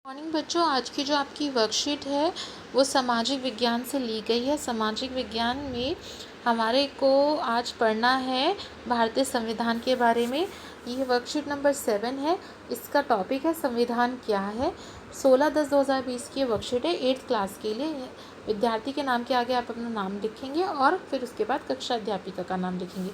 Morning बच्चों, आज की जो आपकी वर्कशीट है वो सामाजिक विज्ञान से ली गई है। सामाजिक विज्ञान में हमारे को आज पढ़ना है भारतीय संविधान के बारे में। ये वर्कशीट नंबर 7 है। इसका टॉपिक है संविधान क्या है। 16/10/2020 की वर्कशीट है 8th क्लास के लिए। विद्यार्थी के नाम के आगे आप अपना नाम लिखेंगे और फिर उसके बाद कक्षा अध्यापिका का नाम लिखेंगे।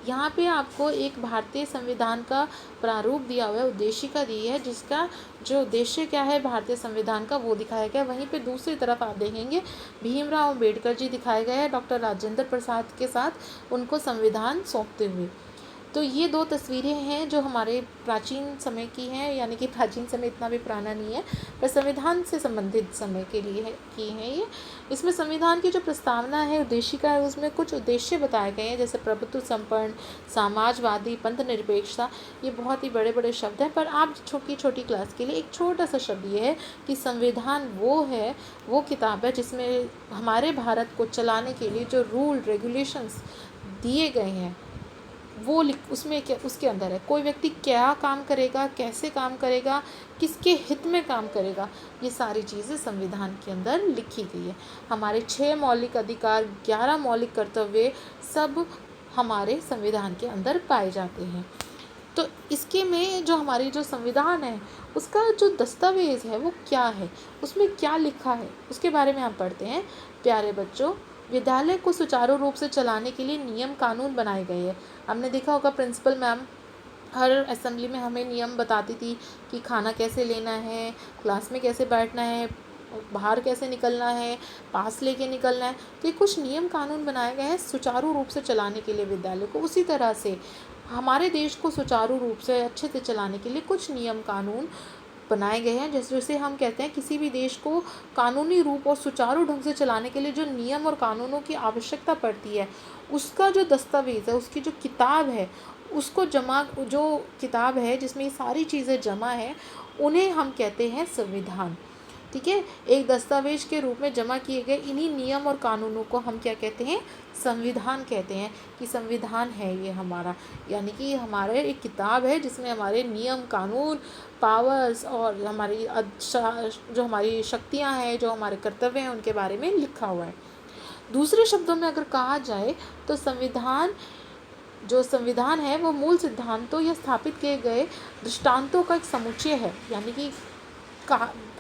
यहाँ पे आपको एक भारतीय संविधान का प्रारूप दिया हुआ है, उद्देशिका दी है, जिसका जो उद्देश्य क्या है भारतीय संविधान का वो दिखाया गया है। वहीं पे दूसरी तरफ आप देखेंगे भीमराव अंबेडकर जी दिखाए गए हैं डॉक्टर राजेंद्र प्रसाद के साथ उनको संविधान सौंपते हुए। तो ये दो तस्वीरें हैं जो हमारे प्राचीन समय की हैं, यानी कि प्राचीन समय इतना भी पुराना नहीं है, पर संविधान से संबंधित समय के लिए की हैं ये। इसमें संविधान की जो प्रस्तावना है, उद्देशिका है, उसमें कुछ उद्देश्य बताए गए हैं, जैसे प्रभुत्व संपन्न, समाजवादी, पंथ निरपेक्षता। ये बहुत ही बड़े बड़े शब्द हैं, पर आप छोटी छोटी क्लास के लिए एक छोटा सा शब्द ये है कि संविधान वो किताब है जिसमें हमारे भारत को चलाने के लिए जो रूल रेगुलेशंस दिए गए हैं वो उसमें क्या उसके अंदर है। कोई व्यक्ति क्या काम करेगा, कैसे काम करेगा, किसके हित में काम करेगा, ये सारी चीज़ें संविधान के अंदर लिखी गई है। हमारे 6 मौलिक अधिकार, 11 मौलिक कर्तव्य सब हमारे संविधान के अंदर पाए जाते हैं। तो इसके में जो हमारी जो संविधान है उसका जो दस्तावेज़ है वो क्या है, उसमें क्या लिखा है, उसके बारे में हम पढ़ते हैं। प्यारे बच्चों, विद्यालय को सुचारू रूप से चलाने के लिए नियम कानून बनाए गए हैं। हमने देखा होगा प्रिंसिपल मैम हर असेंबली में हमें नियम बताती थी कि खाना कैसे लेना है, क्लास में कैसे बैठना है, बाहर कैसे निकलना है, पास लेके निकलना है। तो ये कुछ नियम कानून बनाए गए हैं सुचारू रूप से चलाने के लिए विद्यालय को। उसी तरह से हमारे देश को सुचारू रूप से अच्छे से चलाने के लिए कुछ नियम कानून बनाए गए हैं। जैसे हम कहते हैं किसी भी देश को कानूनी रूप और सुचारू ढंग से चलाने के लिए जो नियम और कानूनों की आवश्यकता पड़ती है, उसका जो दस्तावेज़ है, उसकी जो किताब है, उसको जो किताब है जिसमें ये सारी चीज़ें जमा है, उन्हें हम कहते हैं संविधान। ठीक है, एक दस्तावेज के रूप में जमा किए गए इन्हीं नियम और कानूनों को हम क्या कहते हैं, संविधान कहते हैं। कि संविधान है ये हमारा, यानी कि हमारे एक किताब है जिसमें हमारे नियम कानून, पावर्स और जो हमारी शक्तियां हैं, जो हमारे कर्तव्य हैं, उनके बारे में लिखा हुआ है। दूसरे शब्दों में अगर कहा जाए तो संविधान है वो मूल सिद्धांतों या स्थापित किए गए दृष्टांतों का एक समुच्चय है। यानी कि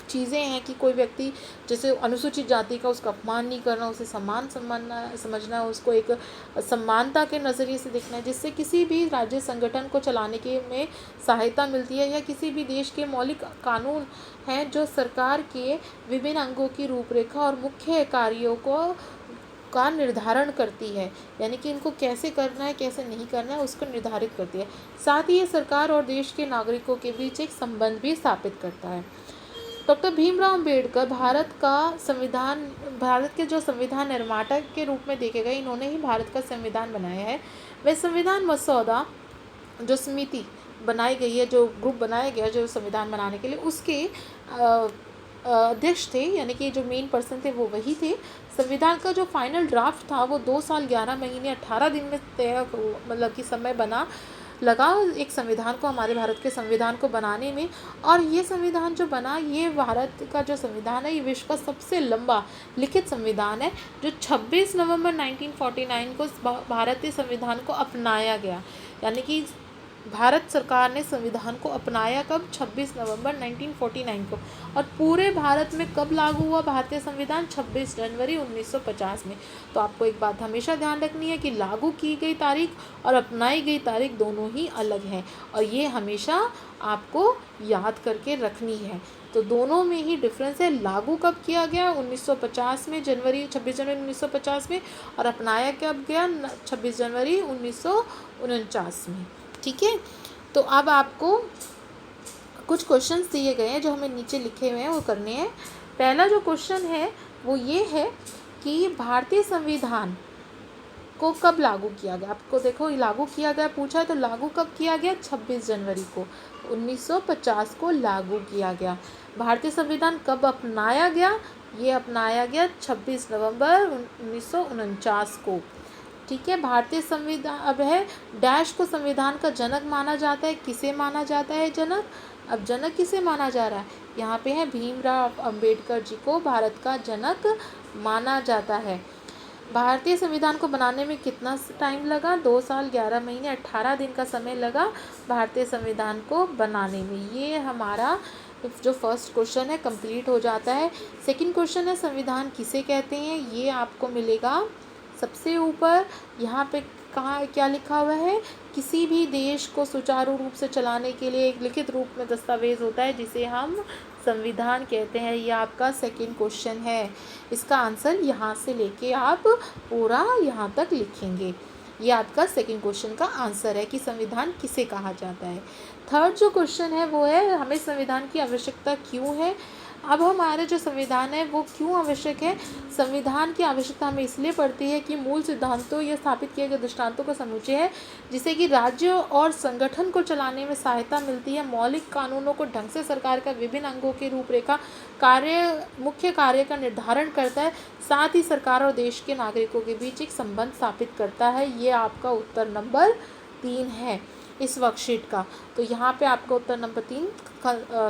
चीज़ें हैं कि कोई व्यक्ति जैसे अनुसूचित जाति का उसका अपमान नहीं करना, उसे सम्मान समझना, उसको एक समानता के नज़रिए से देखना है, जिससे किसी भी राज्य संगठन को चलाने के में सहायता मिलती है। या किसी भी देश के मौलिक कानून हैं जो सरकार के विभिन्न अंगों की रूपरेखा और मुख्य कार्यों का निर्धारण करती है, यानी कि इनको कैसे करना है, कैसे नहीं करना है, उसको निर्धारित करती है। साथ ही ये सरकार और देश के नागरिकों के बीच एक संबंध भी स्थापित करता है। डॉक्टर भीमराव अंबेडकर भारत के जो संविधान निर्माता के रूप में देखे गए, इन्होंने ही भारत का संविधान बनाया है। वह संविधान मसौदा जो समिति बनाई गई है, जो ग्रुप बनाया गया जो संविधान बनाने के लिए, उसके अध्यक्ष थे, यानी कि जो मेन पर्सन थे वो वही थे। संविधान का जो फाइनल ड्राफ्ट था वो 2 साल 11 महीने 18 दिन में मतलब कि समय लगा एक संविधान को, हमारे भारत के संविधान को बनाने में। और ये संविधान जो बना, ये भारत का जो संविधान है, ये विश्व का सबसे लंबा लिखित संविधान है, जो 26 नवंबर 1949 को भारतीय संविधान को अपनाया गया। यानी कि भारत सरकार ने संविधान को अपनाया कब, 26 नवंबर 1949 को। और पूरे भारत में कब लागू हुआ भारतीय संविधान, 26 जनवरी 1950 में। तो आपको एक बात हमेशा ध्यान रखनी है कि लागू की गई तारीख और अपनाई गई तारीख दोनों ही अलग हैं, और ये हमेशा आपको याद करके रखनी है। तो दोनों में ही डिफरेंस है। लागू कब किया गया, 1950 में, 26 जनवरी 1950 में, और अपनाया कब गया, 26 जनवरी 1949 में। ठीक है, तो अब आपको कुछ क्वेश्चंस दिए गए हैं जो हमें नीचे लिखे हुए हैं, वो करने हैं। पहला जो क्वेश्चन है वो ये है कि भारतीय संविधान को कब लागू किया गया। आपको देखो लागू किया गया पूछा है, तो लागू कब किया गया, 26 जनवरी को 1950 को लागू किया गया। भारतीय संविधान कब अपनाया गया, ये अपनाया गया 26 नवंबर 1949 को। ठीक है, भारतीय संविधान अब है डैश को संविधान का जनक माना जाता है। किसे माना जाता है जनक, अब जनक किसे माना जा रहा है? यहाँ पे है भीमराव अंबेडकर जी को भारत का जनक माना जाता है। भारतीय संविधान को बनाने में कितना टाइम लगा? 2 साल 11 महीने 18 दिन का समय लगा भारतीय संविधान को बनाने में। ये हमारा जो फर्स्ट क्वेश्चन है कंप्लीट हो जाता है। सेकंड क्वेश्चन है संविधान किसे कहते हैं? ये आपको मिलेगा सबसे ऊपर। यहाँ पे कहाँ क्या लिखा हुआ है? किसी भी देश को सुचारू रूप से चलाने के लिए एक लिखित रूप में दस्तावेज होता है जिसे हम संविधान कहते हैं। ये आपका सेकंड क्वेश्चन है। इसका आंसर यहाँ से लेके आप पूरा यहाँ तक लिखेंगे। ये आपका सेकंड क्वेश्चन का आंसर है कि संविधान किसे कहा जाता है। थर्ड जो क्वेश्चन है वो है हमें संविधान की आवश्यकता क्यों है? अब हमारे जो संविधान है वो क्यों आवश्यक है? संविधान की आवश्यकता हमें इसलिए पड़ती है कि मूल सिद्धांतों या स्थापित किए गए दृष्टांतों का समुच्चय है जिससे कि राज्य और संगठन को चलाने में सहायता मिलती है। मौलिक कानूनों को ढंग से सरकार का विभिन्न अंगों की रूपरेखा मुख्य कार्य का निर्धारण करता है, साथ ही सरकार और देश के नागरिकों के बीच एक संबंध स्थापित करता है। ये आपका उत्तर नंबर 3 है इस वर्कशीट का। तो यहाँ पे आपका उत्तर नंबर 3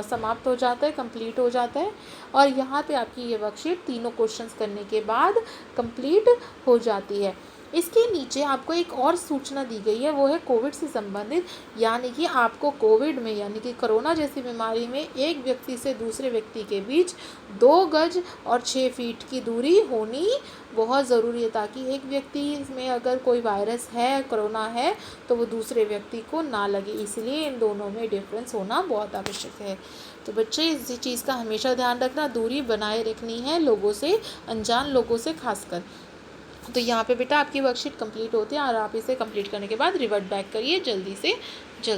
समाप्त हो जाता है, कंप्लीट हो जाता है। और यहाँ पे आपकी ये वर्कशीट तीनों क्वेश्चंस करने के बाद कंप्लीट हो जाती है। इसके नीचे आपको एक और सूचना दी गई है, वो है कोविड से संबंधित, यानी कि आपको कोविड में यानी कि कोरोना जैसी बीमारी में एक व्यक्ति से दूसरे व्यक्ति के बीच 2 गज और 6 फीट की दूरी होनी बहुत ज़रूरी है, ताकि एक व्यक्ति में अगर कोई वायरस है, कोरोना है, तो वो दूसरे व्यक्ति को ना लगे। इसलिए इन दोनों में डिफरेंस होना बहुत आवश्यक है। तो बच्चे इस चीज़ का हमेशा ध्यान रखना, दूरी बनाए रखनी है लोगों से, अनजान लोगों से खासकर। तो यहाँ पे बेटा आपकी वर्कशीट कंप्लीट होती है और आप इसे कंप्लीट करने के बाद रिवर्ट बैक करिए जल्दी से जल्दी।